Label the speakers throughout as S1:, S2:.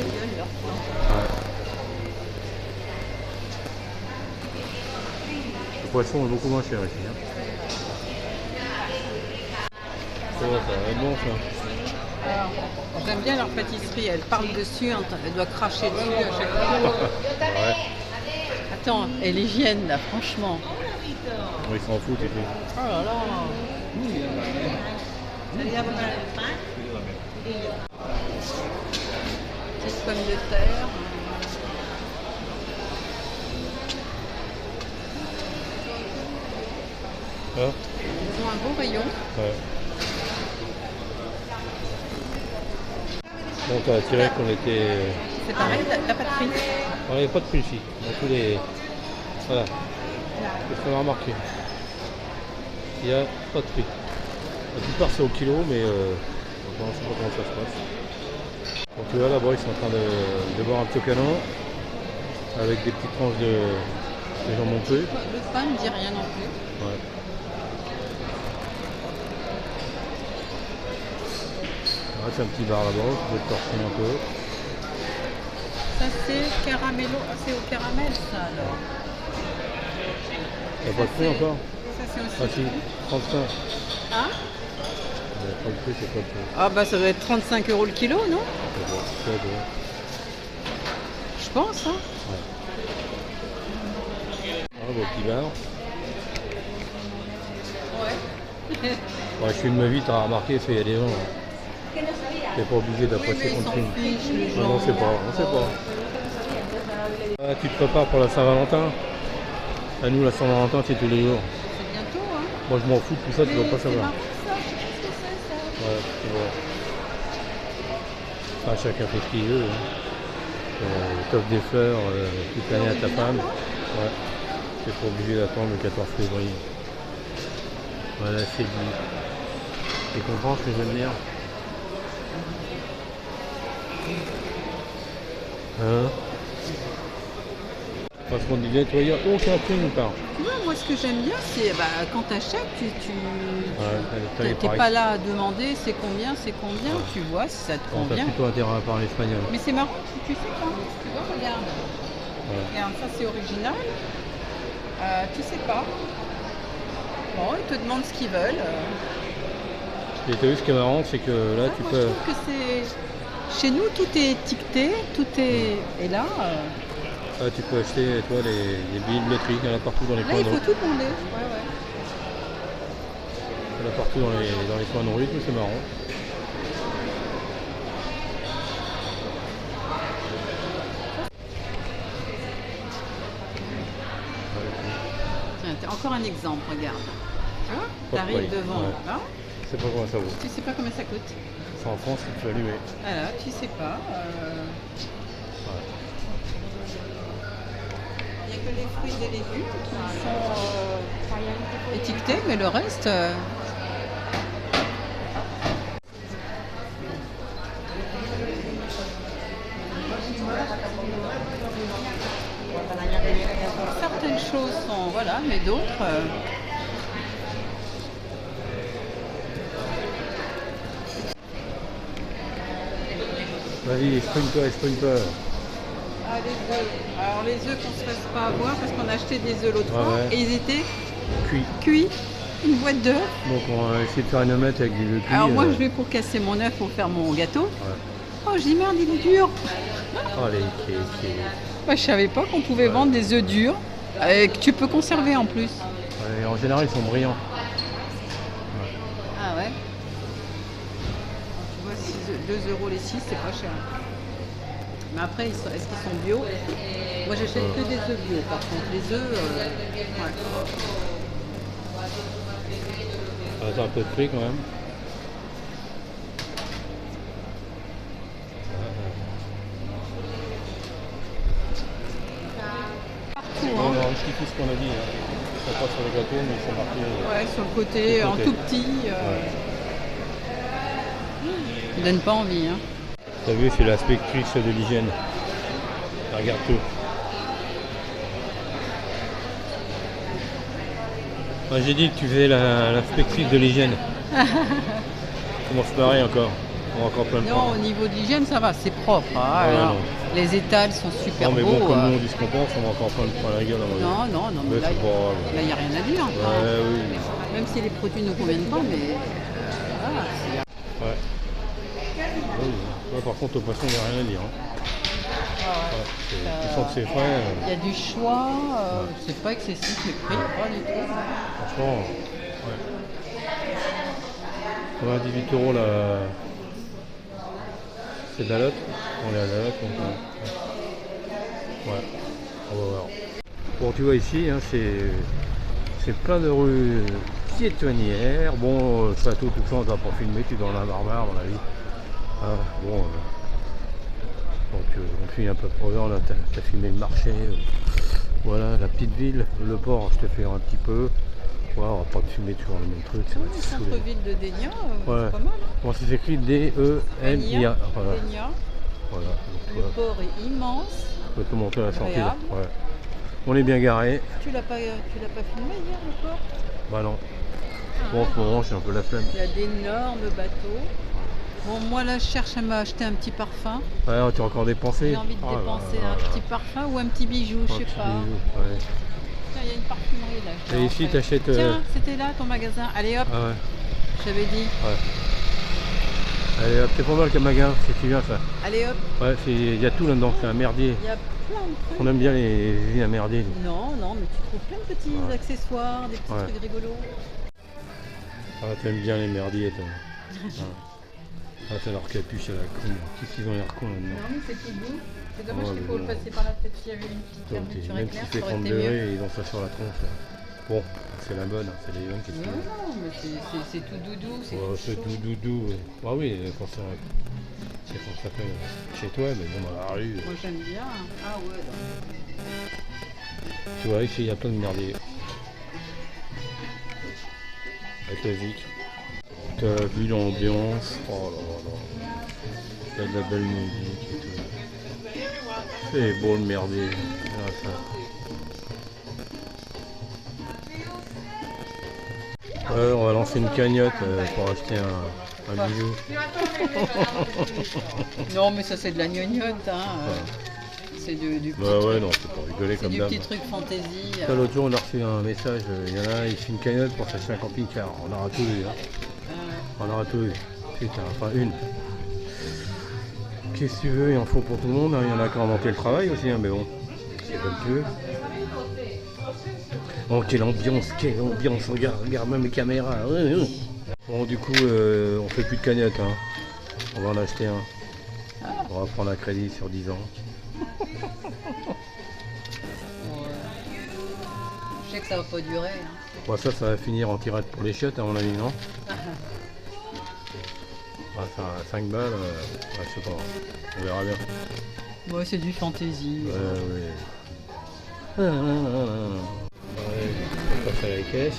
S1: gueule leur plan.
S2: Ouais. Le poisson est beaucoup moins cher ici. Hein. Ça va être bon ça.
S1: J'aime bien leur pâtisserie, elle parle dessus, elle doit cracher dessus à chaque fois.
S2: Ouais.
S1: Attends, et l'hygiène là, franchement.
S2: Ils s'en foutent ici.
S1: Oh là là. Petites pommes de terre.
S2: Ah,
S1: Ils ont un beau rayon.
S2: ouais. Bon, t'as attiré qu'on était.
S1: C'est pareil, t'as pas de frites.
S2: On n'avait pas de prix ici. Dans tous les. Voilà. C'est ce qu'on a remarqué. Il n'y a pas de prix. La plupart c'est au kilo, mais on ne sait pas comment ça se passe. Donc tu vois là-bas ils sont en train de boire un petit canon avec des petites tranches de jambon cru.
S1: Le pain ne dit rien non plus.
S2: Ouais. Ouais, c'est un petit bar là-bas, tu peux te torcher un peu.
S1: Ça c'est caramello. Ah, c'est au caramel ça alors.
S2: T'as pas de prix encore?
S1: Ça c'est aussi.
S2: Ah si, 35.
S1: Hein?
S2: Pas de prix, c'est pas de prix.
S1: Ah bah ça doit être 35 € le kilo, non?
S2: C'est bon.
S1: Je pense, hein.
S2: Ah, beau petit bar.
S1: Ouais.
S2: Ouais, je filme vite, t'as remarqué, il y a des gens. Hein. T'es pas obligé d'apprécier ton film. Non, on sait pas, on sait pas. Ah, tu te prépares pour la Saint-Valentin? À nous, la Saint-Valentin, c'est tous les jours.
S1: C'est bientôt, hein.
S2: Moi, je m'en fous de tout ça, tu vas pas
S1: C'est
S2: savoir.
S1: marrant ça, je sais pas ce que c'est ça.
S2: Ouais, tu vois. Enfin, chacun fait ce qu'il veut. Hein. T'offres des fleurs toute l'année à ta femme. Ouais. T'es pas obligé d'attendre le 14 février. Voilà, c'est dit. Tu comprends ce que je veux dire? Hein? Parce qu'on disait, toi, il n'y a aucun prix nulle part.
S1: Tu vois, moi ce que j'aime bien, c'est quand t'achètes,
S2: Ouais,
S1: t'es pas là à demander c'est combien,
S2: Ouais.
S1: tu vois si ça te
S2: Bon, t'as
S1: convient.
S2: plutôt intérêt à parler espagnol.
S1: Mais c'est marrant, tu sais pas, tu vois, regarde.
S2: Ouais.
S1: Regarde, ça c'est original. Tu sais pas. Bon, ils te demandent ce qu'ils veulent.
S2: Et t'as vu ce qui est marrant, c'est que là, tu
S1: Moi,
S2: peux.
S1: je trouve que c'est... Chez nous, tout est étiqueté, tout est... Et là,
S2: Là, tu peux acheter, toi, les billets de loterie, il y en a partout dans les
S1: là
S2: coins
S1: il
S2: de
S1: faut
S2: rue.
S1: tout demander. Ouais, ouais.
S2: Il y en a partout dans les coins de rue, tout c'est marrant.
S1: Tiens, encore un exemple, regarde. Tu vois,
S2: Pas de
S1: t'arrives
S2: prix,
S1: devant,
S2: ouais.
S1: là,
S2: Je sais pas comment ça vaut.
S1: tu sais pas combien ça coûte.
S2: C'est en France que tu as allumé.
S1: Voilà, tu sais pas. Il n'y a que les fruits et légumes qui sont étiquetés, mais le reste... Certaines choses sont... Voilà, mais d'autres...
S2: Vas-y, exprime-toi.
S1: Ah, les œufs. Alors les œufs qu'on ne se fasse pas avoir parce qu'on a acheté des œufs l'autre fois
S2: Ouais.
S1: et ils étaient
S2: Cuit.
S1: cuits, une boîte d'œufs.
S2: Donc on va essayer de faire une omelette avec du œuf cuit.
S1: Alors moi je vais pour casser mon œuf pour faire mon gâteau.
S2: Ouais.
S1: Oh je dis merde il est dur.
S2: Oh, les.
S1: Moi je savais pas qu'on pouvait vendre des œufs durs que tu peux conserver en plus.
S2: Ouais, en général, ils sont brillants.
S1: Ah ouais. Tu vois 2 € les 6 c'est pas cher. Mais après est-ce qu'ils sont bio? Moi j'achète que des œufs bio par contre. Les œufs ouais.
S2: Ah, c'est un peu de prix quand même.
S1: Partout,
S2: Non,
S1: hein.
S2: non, je kiffe tout ce qu'on a dit. Hein. Ils sont pas sur les gâteaux, mais ils sont marqués.
S1: Ouais, sur le côté,
S2: Sur le
S1: en
S2: côté.
S1: tout petit. Ça donne pas envie. Hein.
S2: T'as vu, c'est l'inspectrice de l'hygiène. Regarde tout. Moi, j'ai dit que tu faisais l'inspectrice de l'hygiène. Comment se marrer encore? On va encore plein de
S1: Non,
S2: prendre.
S1: au niveau de l'hygiène, ça va, c'est propre. Hein,
S2: Ouais,
S1: alors,
S2: non.
S1: les étals sont super
S2: Non, mais
S1: beaux.
S2: bon, comme nous on dit ce qu'on pense, on va encore plein de prendre la gueule.
S1: Non, mais
S2: Ouais,
S1: là,
S2: c'est pas grave.
S1: il n'y a rien à dire. Hein.
S2: Ouais, oui.
S1: Même si les produits ne conviennent pas, mais voilà.
S2: Ouais. Oui. Là, par contre, au poisson, il n'y a rien à dire. Hein. Ouais, tu sens que c'est frais.
S1: Il y a du choix, c'est pas excessif les prix, pas du tout.
S2: Franchement, ouais. 98 € là. C'est de la lotte. On est à la lotte. Donc, ouais. On va voir. Bon, tu vois ici, hein, c'est plein de rues piétonnières. Bon, château, tout ça, on ne va pas filmer, tu dois en avoir marre, à mon avis. Ah, bon, donc on finit un peu trop heure, là, t'as filmé le marché. Voilà, la petite ville, le port, je te fais un petit peu. Voilà, on va pas te filmer toujours le même truc. Ça va
S1: Le
S2: te saouler.
S1: centre-ville de Dénia,
S2: Ouais.
S1: c'est pas mal. Hein.
S2: Bon, ça s'écrit D-E-N-I-A. Voilà.
S1: Dénia.
S2: Voilà. Donc,
S1: Le port est immense.
S2: on peut te montrer la sortie. Là.
S1: Agréable.
S2: Ouais. On est bien garé.
S1: Tu l'as pas filmé hier le port?
S2: Bah non. Bon, en ce moment, j'ai un peu la flemme.
S1: Il y a d'énormes bateaux. Bon, moi là, je cherche à m'acheter un petit parfum.
S2: Ouais, tu as encore dépensé.
S1: J'ai envie de
S2: Oh là
S1: dépenser
S2: là
S1: un
S2: là.
S1: petit parfum ou un petit bijou, je
S2: Un
S1: sais
S2: petit
S1: pas.
S2: bijou, ouais.
S1: Tiens, il y a une parfumerie là. je
S2: Et
S1: vais
S2: ici,
S1: rentrer.
S2: t'achètes.
S1: Tiens, c'était là ton magasin. Allez hop,
S2: Ah ouais.
S1: j'avais dit.
S2: Ouais. Allez, hop, c'est pas mal comme magasin, si tu viens ça.
S1: Allez hop,
S2: Ouais, il y a tout là-dedans, c'est un merdier.
S1: il y a plein de trucs.
S2: On aime bien les usines à merdier. nous.
S1: Non, mais tu trouves plein de petits
S2: Ouais.
S1: accessoires, des petits
S2: Ouais.
S1: trucs rigolos.
S2: Ah, t'aimes bien les merdiers, toi. Ouais. Ah, c'est leur capuche à la con. Qu'est-ce qu'ils ont l'air cons là-dedans.
S1: Non, mais c'est tout doux. C'est dommage
S2: Ouais,
S1: qu'il
S2: mais
S1: faut le
S2: bon.
S1: passer par la tête. S'il y avait une petite
S2: Donc,
S1: fermeture
S2: même
S1: éclair,
S2: s'il fait
S1: ça aurait
S2: 30
S1: été mieux.
S2: degrés, ils ont ça sur la tronche. Là. Bon, c'est la bonne, c'est les jeunes qui se font.
S1: Non, mais c'est tout doudou, c'est
S2: Ouais,
S1: tout
S2: c'est
S1: chaud.
S2: tout doudou. Ah oui, quand ça s'appelle chez toi, mais bon, dans la rue.
S1: Moi j'aime bien. Ah ouais.
S2: Tu vois, ici, il y a plein de merdiers. Avec la vitre. T'as vu l'ambiance. Oh là là. Il y a de la belle musique et tout. C'est beau le merdier. Ah, ça. Ouais, on va lancer une cagnotte pour acheter un bijou.
S1: Non, mais ça c'est de la gnognotte. Hein. C'est du petit
S2: Bah ouais,
S1: truc.
S2: non, c'est pour rigoler
S1: C'est
S2: comme
S1: du
S2: d'hab.
S1: petit truc fantaisie.
S2: Ça, l'autre jour, on a reçu un message. Il y en a un, il fait une cagnotte pour s'acheter un camping-car. On aura tout vu. Hein. On aura tout vu. Putain, enfin une. Qu'est-ce que tu veux, il en faut pour tout le monde. Hein. Il y en a qui ont inventé le travail aussi, hein, mais bon. C'est comme tu veux. Oh, quelle ambiance, regarde même les caméras. Bon, du coup, on fait plus de cagnotte. Hein. On va en acheter un. On va prendre un crédit sur 10 ans.
S1: Je sais que ça va pas durer. Hein.
S2: Bon, ça va finir en tirade pour les chiottes, à mon avis, non? Enfin, 5 balles, ouais, je sais pas. On verra bien.
S1: Ouais, c'est du fantaisie.
S2: Ouais. Ouais, on passe à la caisse.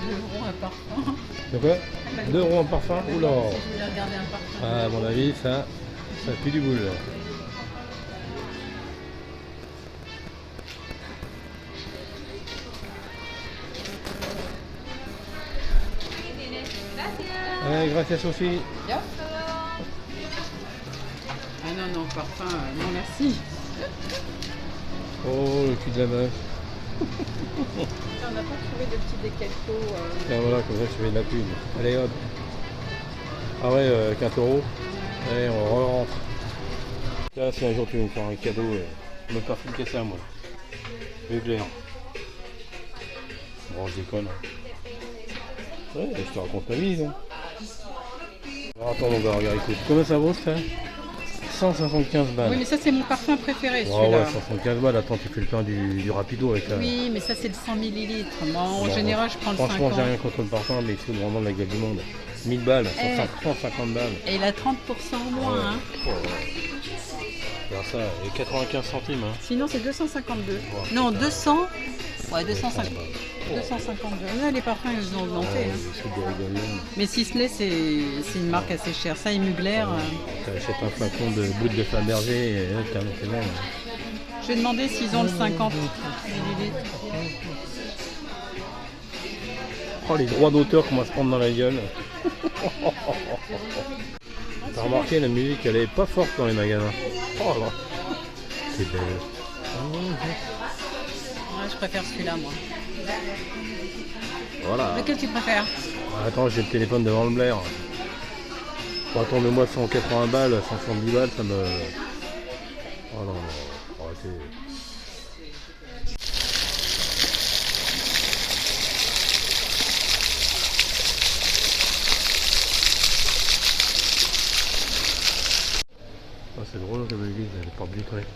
S1: 2 euros un parfum.
S2: De quoi? 2 € en parfum? Oula!
S1: Si je voulais regarder un parfum.
S2: Ah, à mon avis, ça pue du boule. Ouais, gracias Sophie.
S1: Bien. Ah non, parfum, non merci.
S2: Oh, le cul de la vache.
S1: On n'a pas trouvé de petits décalcos.
S2: Tiens, voilà, comme ça je fais de la pub. Allez hop. Ah ouais, 4 €. Allez, on rentre. Là, si un jour tu veux me faire un cadeau, me parfume que ça, moi. Clair. Bon, je déconne. Ouais, je te raconte ma vie, hein. Alors, attends, mon gars, regarde, écoute. Combien ça vaut, ça? 175 balles.
S1: Oui, mais ça c'est mon parfum préféré,
S2: Ouais,
S1: celui-là.
S2: ouais, 175 balles. Attends, tu fais le plein du rapido avec la...
S1: Oui, mais ça c'est le 100 ml. Moi, en
S2: Bon,
S1: général, je prends le 50.
S2: Franchement, j'ai rien contre le parfum, mais il faut vraiment de la gueule du monde. 1000 balles, 150 balles.
S1: Et il a 30% en moins.
S2: Ouais.
S1: Hein.
S2: Oh, ouais. Regarde ça, et 95 centimes. Hein.
S1: Sinon, c'est 252.
S2: Ouais,
S1: Non,
S2: putain.
S1: 200. Ouais, 250.
S2: Oh.
S1: 252. Là, les parfums, ils ont augmenté.
S2: Ouais,
S1: Hein.
S2: des trucs de rigolon.
S1: Mais Sisley, c'est une marque assez chère. Ça et Mugler.
S2: T'achètes un flacon de gouttes de Fabergé et c'est bon.
S1: Je vais demander s'ils ont le 50 millilitres.
S2: Oh, les droits d'auteur qu'on va se prendre dans la gueule. T'as remarqué, la musique, elle est pas forte dans les magasins. Oh là, c'est belle.
S1: Ouais, je préfère celui-là, moi.
S2: Voilà.
S1: Lequel tu préfères?
S2: Attends, j'ai le téléphone devant le Blair. Bon, attends, mais moi 180 balles, 170 balles, ça me... Oh non, non, arrêtez. Oh, c'est drôle comme église, elle est pas vitrée.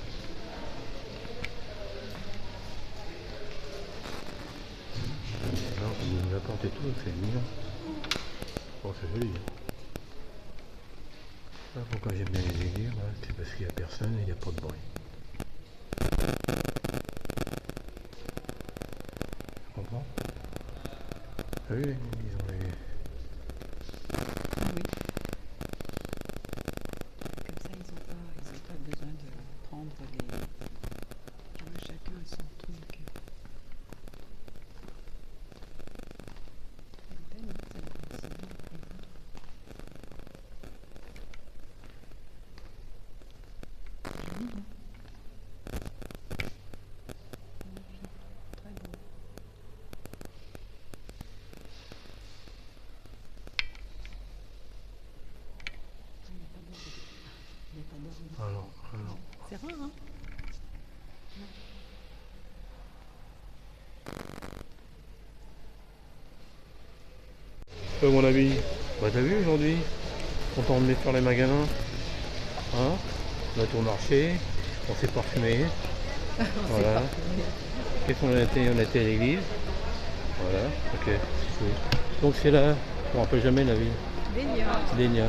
S2: Il y a une porte et tout, c'est mignon. Oh, c'est joli. Ah, pourquoi j'aime bien les églises, c'est parce qu'il n'y a personne et il n'y a pas de bruit. Tu comprends? Oui, ils ont les...
S1: Ah oui. Comme ça, ils n'ont pas besoin de prendre les... Chacun a son truc.
S2: Alors.
S1: C'est rare, hein?
S2: Mon ami, bah t'as vu aujourd'hui? Content de venir faire les magasins. Hein? On a tout marché, on s'est parfumé. Voilà. Qu'est-ce qu'on a été? On a été à l'église. Voilà, ok. Donc c'est là, on ne rappelle jamais la ville. Dénia.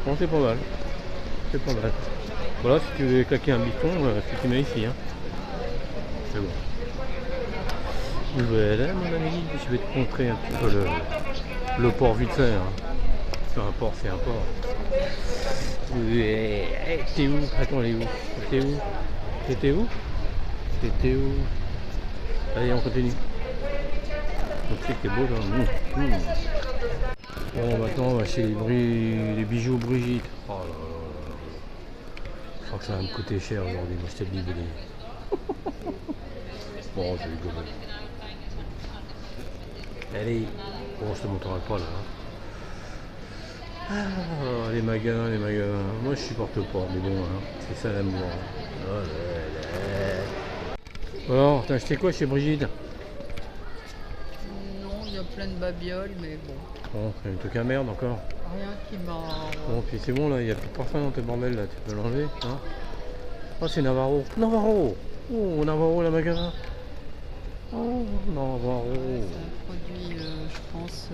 S2: Bon, c'est pas mal. C'est pas mal. Voilà, si tu veux claquer un biton, tu mets ici. Hein. C'est bon. Voilà, mon ami, je vais te montrer un petit peu le port vite fait. Hein. C'est un port, c'est un port. T'es où? Attends, elle est où? T'es où? T'étais où? T'étais où? Allez, on continue. Donc c'est beau là. Bon, maintenant on va chez les bijoux Brigitte. Oh là là là là. Je crois que ça va me coûter cher aujourd'hui, moi je te le dis. Bon, je vais rigoler. Allez, bon, je te montrerai pas là. Ah, les magasins. Moi je supporte pas, mais bon, hein, c'est ça l'amour. Oh là là. Alors, t'as acheté quoi chez Brigitte?
S1: Non, il y a plein de babioles, mais bon.
S2: Bon, c'est un truc à merde encore.
S1: Rien qui m'a...
S2: Bon, puis c'est bon là, il n'y a plus de parfum dans tes bordels là, tu peux l'enlever. Hein. Oh, c'est Navarro. Navarro. Oh, Navarro, la magasin. Oh, Navarro.
S1: C'est un produit, je pense,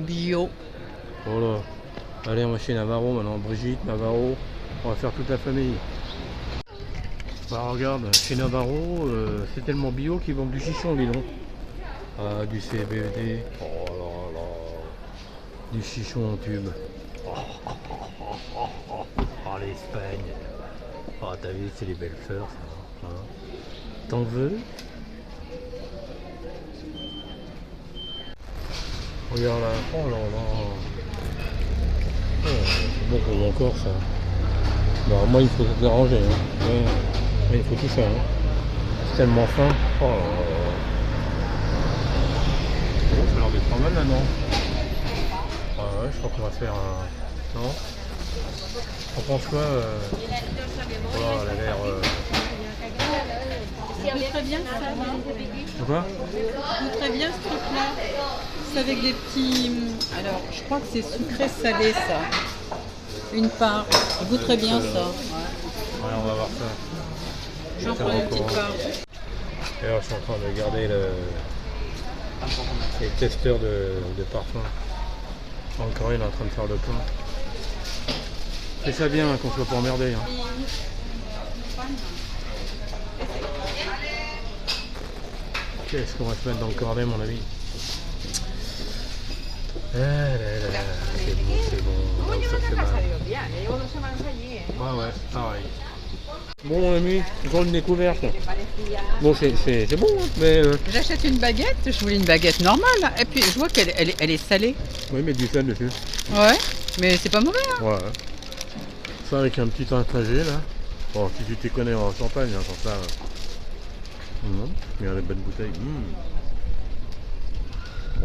S1: bio.
S2: Oh là. Allez, on va chez Navarro maintenant. Brigitte, Navarro. On va faire toute la famille. Bah regarde, chez Navarro, c'est tellement bio qu'ils vendent du chichon, dis donc. Ah, du CBD. Oh là là. Du chichon en tube. Oh, l'Espagne. Oh, t'as vu, c'est les belles fleurs, ça. Hein. T'en veux? Regarde là. Oh là là. Oh, c'est bon pour mon corps, ça. Bah, moi, il faut tout arranger. Hein. Ouais. Il faut tout faire. Hein. C'est tellement fin. Oh là là. Oh, ça a l'air d'être pas mal là, non? Ah ouais, je crois qu'on va faire un... Non? On pense quoi oh, elle a l'air...
S1: Ça très bien ça, hein.
S2: Quoi?
S1: Ça très bien ce truc-là. C'est avec des petits... Alors, je crois que c'est sucré salé ça. Une part. Ça goûte très bien ça. Ouais.
S2: Ouais, on va voir ça.
S1: J'en prends une petite part.
S2: Et alors, je suis en train de garder les testeurs de parfum. Encore une en train de faire le pain. C'est ça bien hein, qu'on soit pas emmerdé. Hein. Qu'est-ce qu'on va se mettre dans le cornet, mon ami? Ah là là, c'est bon, c'est bon. Ça fait mal. Ouais, pareil. Bon mon ami, grande découverte. Bon c'est bon, hein, mais...
S1: J'achète une baguette, je voulais une baguette normale. Et puis je vois qu'elle est salée.
S2: Oui, mais du sel dessus.
S1: Ouais, mais c'est pas mauvais. Hein.
S2: Ouais. Ça avec un petit intagé là. Bon, si tu t'y connais en champagne, hein, sans ça... il y a des bonnes bouteilles.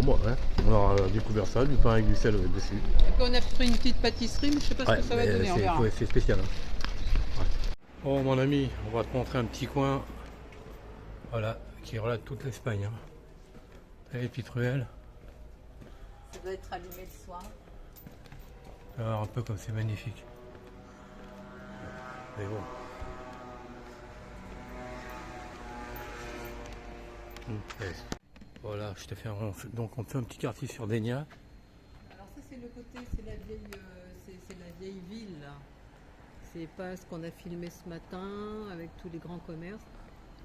S2: Bon bah ouais, on aura découvert ça, du pain avec du sel dessus.
S1: Et puis on a pris une petite pâtisserie, mais je sais pas ce que ça va donner, on verra.
S2: C'est spécial. Hein. Ouais. Oh mon ami, on va te montrer un petit coin, voilà, qui relate toute l'Espagne. Hein. Les petites ruelles.
S1: Ça doit être allumé le soir.
S2: Tu vas voir un peu comme c'est magnifique. Mais bon. Voilà, je te fais donc on fait un petit quartier sur Dénia.
S1: Alors ça c'est le côté, c'est la vieille ville là. C'est pas ce qu'on a filmé ce matin avec tous les grands commerces.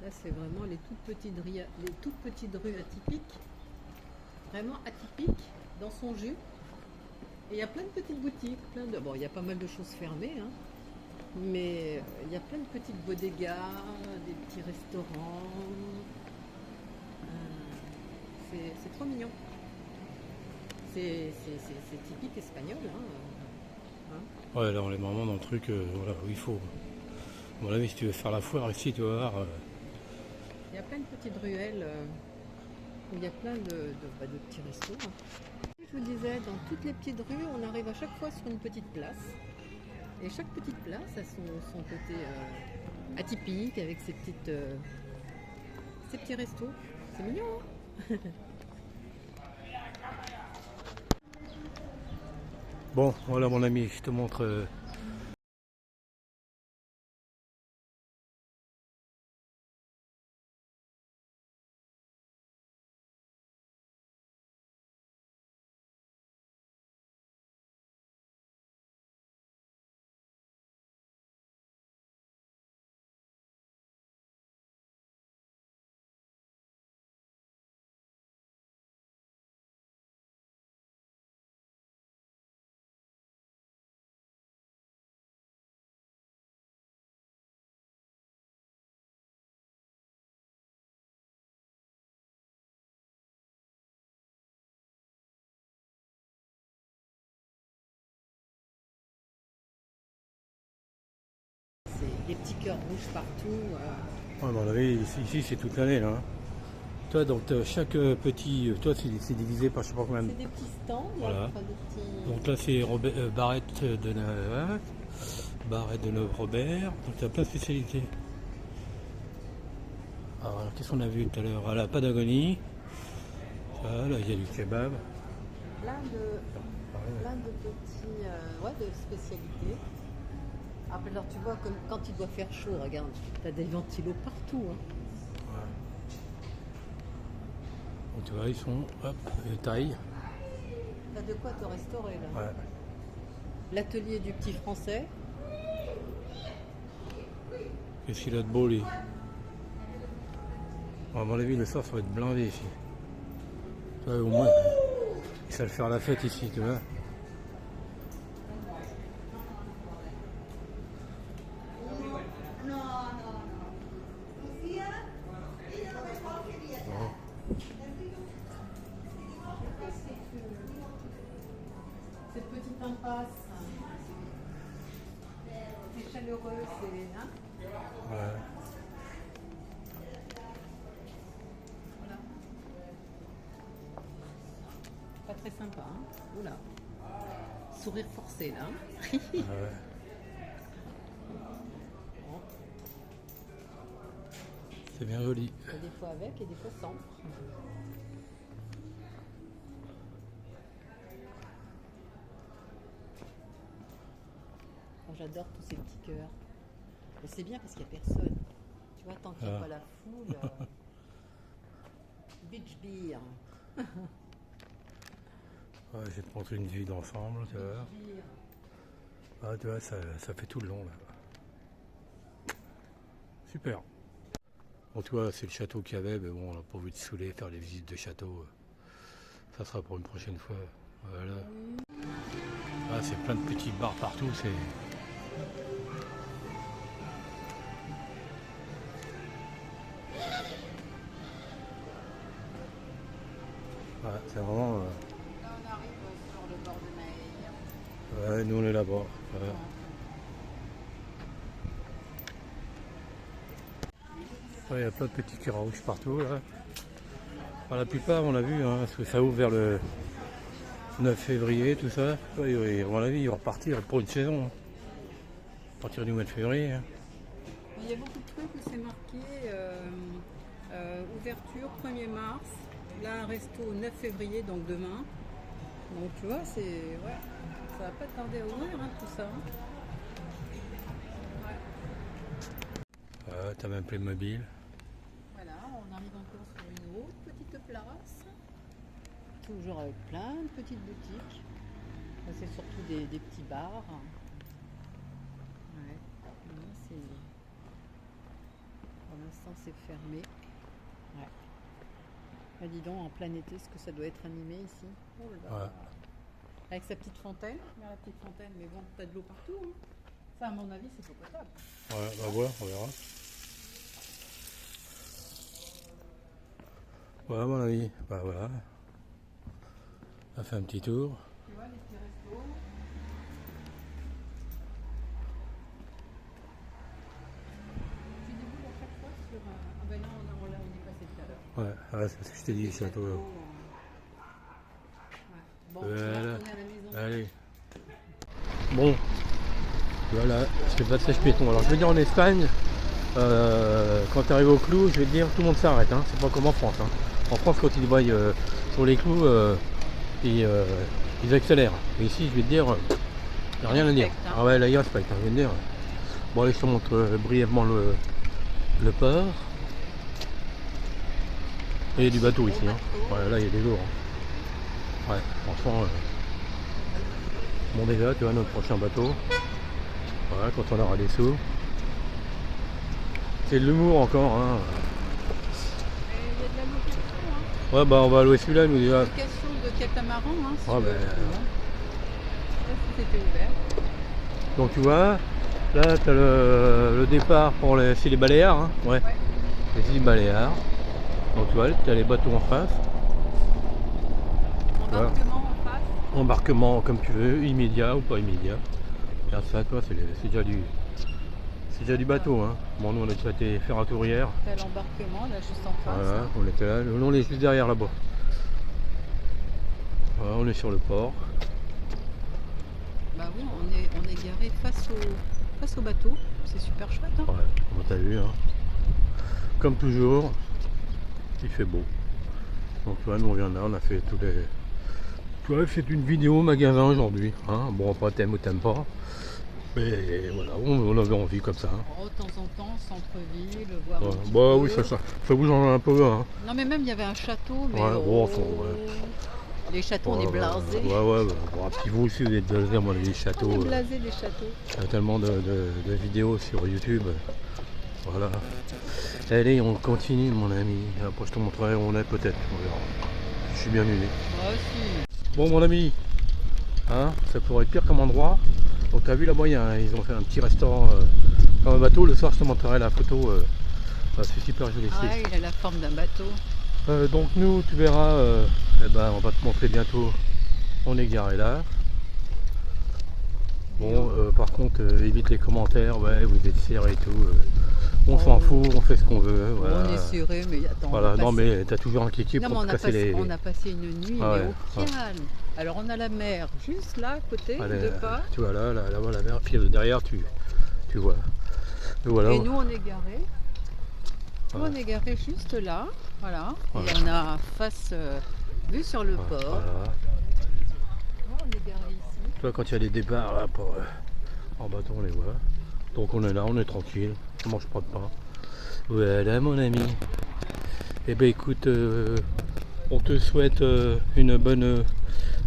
S1: Là c'est vraiment les toutes petites rues atypiques, vraiment atypiques dans son jus. Et il y a plein de petites boutiques, bon il y a pas mal de choses fermées, hein, mais il y a plein de petites bodegas, des petits restaurants. C'est trop mignon. C'est typique espagnol. Hein.
S2: Ouais, là on est vraiment dans le truc voilà, où il faut. À mon avis, si tu veux faire la foire ici, tu vas voir.
S1: Il y a plein de petites ruelles où il y a plein de petits restos. Hein. Je vous disais, dans toutes les petites rues, on arrive à chaque fois sur une petite place. Et chaque petite place a son côté atypique avec ses petits restos. C'est mignon, hein.
S2: Bon, voilà mon ami, je te montre
S1: Des petits cœurs rouges partout.
S2: Ouais, mon avis, ici c'est toute l'année là. Hein. Toi, donc chaque petit. Toi, c'est divisé par je sais pas combien.
S1: C'est des petits stands.
S2: Voilà.
S1: Enfin, des petits...
S2: Donc là, c'est Barrette de Neuve. Barrette de Neuve Robert. Donc tu as plein de spécialités. Alors, qu'est-ce qu'on a vu tout à l'heure? À la Patagonie. Là, il y a du kebab.
S1: Plein de petits. De spécialités. Alors tu vois, comme quand il doit faire chaud, regarde, tu as des ventilos partout. Hein.
S2: Ouais. Donc tu vois, ils sont, hop, taille.
S1: T'as de quoi te restaurer là.
S2: Ouais.
S1: L'atelier du petit français.
S2: Qu'est-ce qu'il a de beau lui? À mon avis, le soir, ça va être blindé ici. Tu vois, au moins, ils savent faire la fête ici, tu vois.
S1: Cette petite impasse, c'est chaleureux, c'est... Hein,
S2: Ouais.
S1: voilà. Pas très sympa, hein. Oula. Sourire forcé, là.
S2: Ouais. C'est bien joli.
S1: Il y a des fois avec et des fois sans. J'adore tous ces petits cœurs. Mais c'est bien parce qu'il n'y a personne. Tu vois, tant qu'il n'y a pas la foule. Beach beer.
S2: Ouais, je vais te montrer une vue d'ensemble, tu vois. Ah, tu vois, ça fait tout le long là. Super. Bon, tu vois, c'est le château qu'il y avait, mais bon, on n'a pas envie de saouler, faire les visites de château. Ça sera pour une prochaine fois. Voilà. Ah, c'est plein de petits bars partout, c'est. c'est vraiment...
S1: Là, on arrive sur le bord de Naï.
S2: Ouais, nous on est là-bas. Ouais. Ouais, il y a plein de petits cuirs rouges partout là. Enfin, la plupart on a vu, hein, parce que ça ouvre vers le 9 février, tout ça. Ouais, à mon avis, ils vont repartir pour une saison. Hein. À partir du mois de février. Hein.
S1: Il y a beaucoup de trucs où c'est marqué ouverture 1er mars. Là, un resto 9 février, donc demain. Donc tu vois, c'est. Ouais, ça va pas tarder à ouvrir hein, tout ça. Hein.
S2: Ouais, t'as même Playmobil.
S1: Voilà, on arrive encore sur une autre petite place. Toujours avec plein de petites boutiques. Là, c'est surtout des petits bars. Ouais. Là, pour l'instant, c'est fermé. Ouais. Ah, dis donc, en plein été, est-ce que ça doit être animé ici? Oh là.
S2: Ouais.
S1: Avec sa petite fontaine. Regarde la petite fontaine, mais bon, t'as de l'eau partout. Hein. Ça, à mon avis, c'est pas potable.
S2: Ouais, on va voir, on verra. Ouais, à mon avis, bah voilà. On a fait un petit tour.
S1: Tu vois, les petits restos. Tu déboules à chaque fois sur un. Ah ben non, on est passé tout à l'heure.
S2: Ouais, c'est ce que je t'ai dit, c'est un peu.
S1: Ouais. Bon, on va
S2: Voilà.
S1: retourner à la maison.
S2: Allez. Bon, voilà, c'est le passage piéton. Alors je veux dire en Espagne, quand tu arrives au clou, je vais te dire tout le monde s'arrête. Hein. C'est pas comme en France. Hein. En France, quand ils voient sur les clous, ils accélèrent. Mais ici, je vais te dire, il n'y a rien à dire.
S1: Hein.
S2: Ah ouais, là ils respectent, hein, je vais te dire. Bon, allez, je te montre brièvement le port. Et il y a du bateau ici. Hein. Ouais, là il y a des lourds. Hein. Ouais, franchement. Bon déjà, tu vois, notre prochain bateau. Voilà, quand on aura des sous. C'est de l'humour encore. Hein.
S1: Il y a de la location. Hein.
S2: Ouais, bah on va louer celui-là, nous déjà.
S1: Location de catamaran. Hein, si
S2: Ah,
S1: tu veux. C'était ouvert.
S2: Donc tu vois, là tu as le départ pour c'est les Baléares. Hein. Ouais. Les îles Baléares. Donc tu vois, tu as les bateaux en face.
S1: Embarquement en face.
S2: Embarquement comme tu veux, immédiat ou pas immédiat. Regarde ça, toi, c'est déjà du bateau. Hein. Bon, nous on a déjà été faire un tour hier.
S1: T'as l'embarquement là juste en face.
S2: Voilà,
S1: Hein.
S2: on était là. Nous on est juste derrière là-bas. Voilà, on est sur le port.
S1: Bah oui, on est garé face au bateau. C'est super chouette. Hein.
S2: Ouais, on t'a vu. Hein. Comme toujours, il fait beau. Donc là, nous on vient de là, on a fait tous les. Tu vois, c'est une vidéo magasin aujourd'hui. Hein. Bon, pas t'aimes ou t'aimes pas. Mais voilà, on avait envie comme ça. Hein.
S1: Oh, de temps en temps, centre-ville, voir un petit
S2: Bah
S1: peu.
S2: oui, ça bouge un peu. Hein.
S1: Non mais même il y avait un château, mais
S2: Ouais,
S1: oh,
S2: ouais.
S1: les châteaux on est blasés.
S2: Ouais, bon, puis vous aussi vous êtes blasés, moi les châteaux.
S1: On est blasés les châteaux.
S2: Il y a tellement de vidéos sur YouTube. Voilà. Allez, on continue mon ami. Après je te montrerai où on est peut-être. On verra. Je suis bien nul.
S1: Moi aussi.
S2: Bon mon ami, hein, ça pourrait être pire comme endroit. Donc tu as vu là-bas, ils ont fait un petit restaurant dans un bateau. Le soir je te montrerai la photo. C'est super joli ici.
S1: Ouais, il a la forme d'un bateau.
S2: Donc nous, tu verras, on va te montrer bientôt. On est garé là. Bon, par contre, évite les commentaires. Ouais, vous êtes serré et tout. On s'en fout, on fait ce qu'on veut. Voilà.
S1: On est serré, mais attends.
S2: Voilà, non mais t'as toujours un kiki pour te casser les.
S1: On a passé une nuit
S2: Ah ouais,
S1: mais au calme. Alors on a la mer juste là à côté,
S2: Allez,
S1: deux pas.
S2: tu vois là-bas la mer, puis derrière tu vois. Et voilà.
S1: Et nous on est garé. Nous on est garé juste là, voilà.
S2: Voilà.
S1: Et on a face vue sur le port.
S2: Voilà.
S1: Nous, on est garé ici.
S2: Tu vois quand il y a des départs là en bateau on les voit. Donc on est là, on est tranquille, on mange pas de pain. Voilà mon ami. Eh ben écoute, on te souhaite une bonne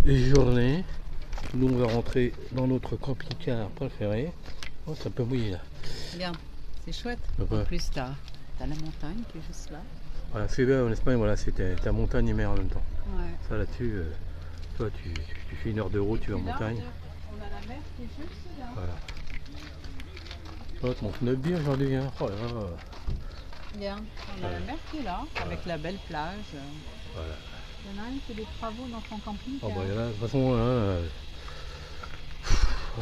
S2: journée. Nous on va rentrer dans notre camping-car préféré. Oh ça peut mouiller là.
S1: Bien, c'est chouette.
S2: Ouais.
S1: En plus t'as la montagne qui est juste là.
S2: Voilà, c'est bien en Espagne, voilà, c'était ta montagne et mer en même temps.
S1: Ouais.
S2: Ça là-dessus, toi tu fais 1 heure de route, tu vas en
S1: Là,
S2: montagne.
S1: on a la mer qui est juste là.
S2: Voilà. Oh, tu montes notre bien aujourd'hui, hein. Oh là là.
S1: Bien, on a la mer qui est là, avec la belle plage.
S2: Voilà.
S1: Il y en a un qui fait des travaux dans son camping.
S2: Oh, bah, là, de toute façon,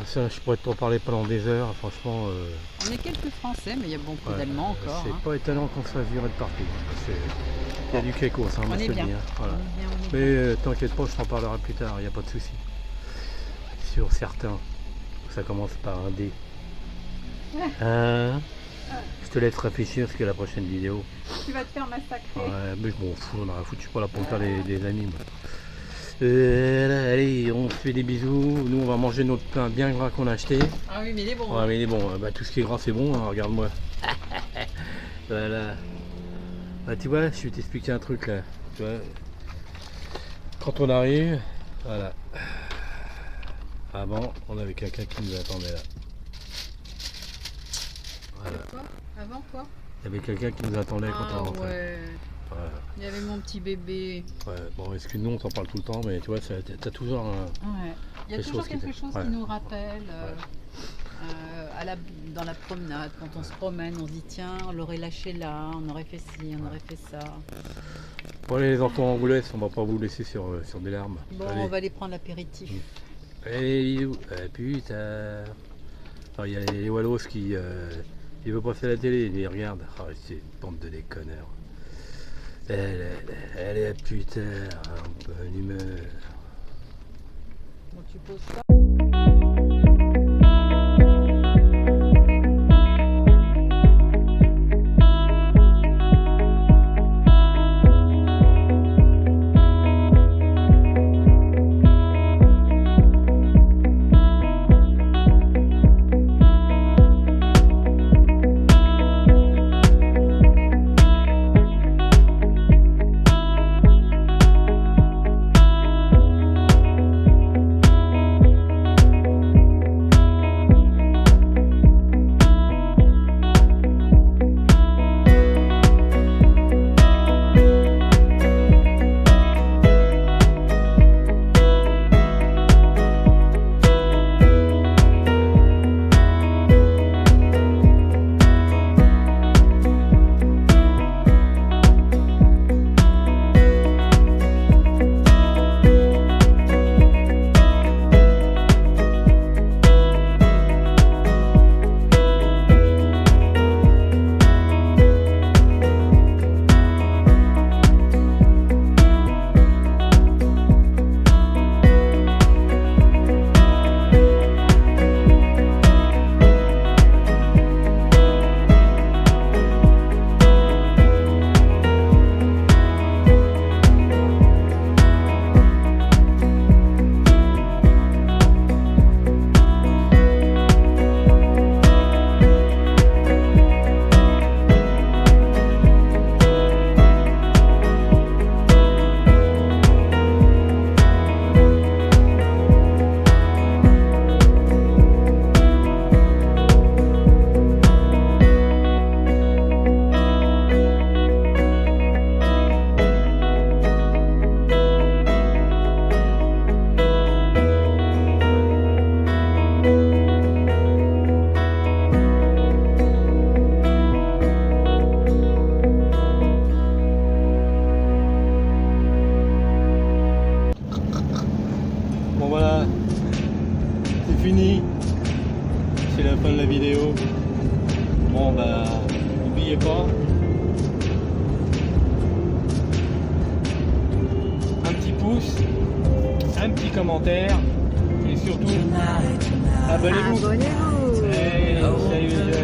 S2: ça, je pourrais te parler pendant des heures, franchement.
S1: On est quelques Français, mais il y a beaucoup d'Allemands encore.
S2: C'est pas étonnant qu'on se fasse virer de partout. Il y a du kéko, ça,
S1: On est bien.
S2: Voilà.
S1: On est bien.
S2: Mais t'inquiète pas, je t'en parlerai plus tard, il n'y a pas de souci. Sur certains, ça commence par un D. Hein? Je te laisse réfléchir parce que la prochaine vidéo.
S1: Tu vas te faire massacrer.
S2: Ouais, mais je m'en fous, on a rien foutu, je suis pas là pour me faire des amis. Moi. Là, allez, on se fait des bisous. Nous, on va manger notre pain bien gras qu'on a acheté.
S1: Ah oui, mais il est bon.
S2: Ouais, mais il est bon. Bah, tout ce qui est gras, c'est bon, hein, regarde-moi. Voilà. Bah, tu vois, je vais t'expliquer un truc là. Tu vois, quand on arrive, voilà. Avant, on avait quelqu'un qui nous attendait là. Voilà.
S1: Quoi? Avant quoi?
S2: Il y avait quelqu'un qui nous attendait quand on rentrait.
S1: Ouais.
S2: Voilà.
S1: Il y avait mon petit bébé.
S2: Ouais, bon, excuse nous on t'en parle tout le temps, mais tu vois, t'as toujours un.
S1: Ouais. Il y a toujours quelque chose qui nous rappelle. Dans la promenade, quand on se promène, on se dit tiens, on l'aurait lâché là, on aurait fait ci, on aurait fait ça.
S2: Bon, allez, les enfants angolaises, on va pas vous laisser sur des larmes.
S1: Bon,
S2: allez.
S1: on va aller prendre l'apéritif.
S2: Allez, bisous. Putain. Alors, il y a les Wallos qui. Ils veulent passer à la télé, ils les regardent. Oh, c'est une bande de déconneurs. Allez, putain, en bonne humeur.
S1: Bon, tu poses ça.
S2: c'est la fin de la vidéo. Bon bah, n'oubliez pas, un petit pouce, un petit commentaire et surtout, abonnez-vous.
S1: Abonnez-vous.
S2: Salut.